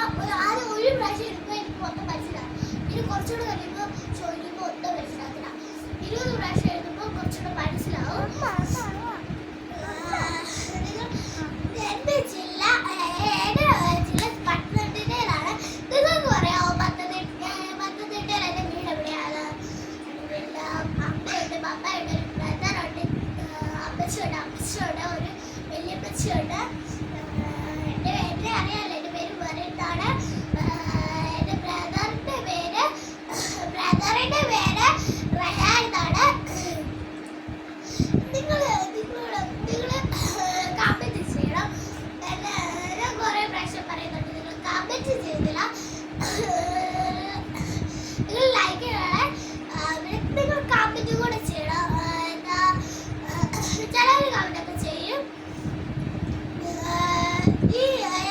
ആദ്യം ഒരു പ്രാവശ്യം എടുക്കുമ്പോൾ എനിക്ക് മൊത്തം മനസ്സിലാവും. പിന്നെ കുറച്ചുകൂടെ കഴിയുമ്പോൾ ചോദിക്കുമ്പോൾ ഒന്നും മനസ്സിലാക്കില്ല. 20 പ്രാവശ്യം എഴുതുമ്പോൾ കുറച്ചുകൂടെ മനസ്സിലാവും. എന്റെ ജില്ല പത്തനംതിട്ടയിലാണ്. നിങ്ങൾക്ക് പറയാമോ പത്തനംതിട്ടയിൽ എൻ്റെ വീട് എവിടെയാണ്? അമ്മയുണ്ട്, പപ്പയുണ്ട്, ഒരു ബ്രദറുണ്ട്, അമ്മച്ചിയുണ്ട്, ഒരു വല്യപ്പച്ചിയുണ്ട്. എന്നെ അറിയാമല്ലോ, എൻ്റെ പേര് പറയുന്നതാണ്. എൻ്റെ ബ്രദറിൻ്റെ പേര് റയാൻ എന്നാണ്. നിങ്ങൾ കമൻറ്റ് ചെയ്യണം. ഞാൻ കുറേ പ്രാവശ്യം പറയുന്നുണ്ട്, നിങ്ങൾ കമൻറ്റ് ചെയ്തില്ല. നിങ്ങൾ ലൈക്ക് ചെയ്യണേ. നിങ്ങൾ കമൻറ്റ് കൂടെ ചെയ്യണം. ചിലർ കമൻറ്റൊക്കെ ചെയ്യും.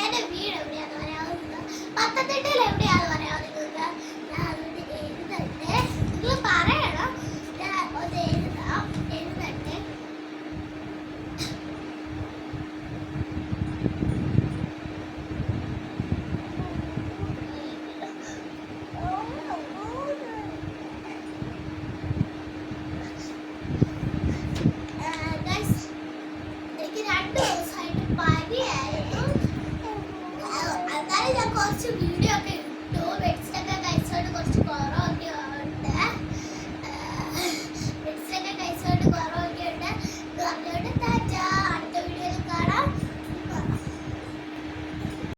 എൻ്റെ വീട് എവിടെയാണെന്ന് പറയാവുന്നത്, പത്തനംതിട്ടയിൽ എവിടെയാണെന്ന് പറയാമോ നിങ്ങൾക്ക്? ഞാൻ അതുകൊണ്ട് എഴുതട്ടെ, നിങ്ങൾ പറയണം. ഞാൻ ഒന്ന് എഴുതട്ടെ. എനിക്ക് 2 ദിവസമായിട്ട് പനിയായിരുന്നു. എന്നാലും ഞാൻ കുറച്ച്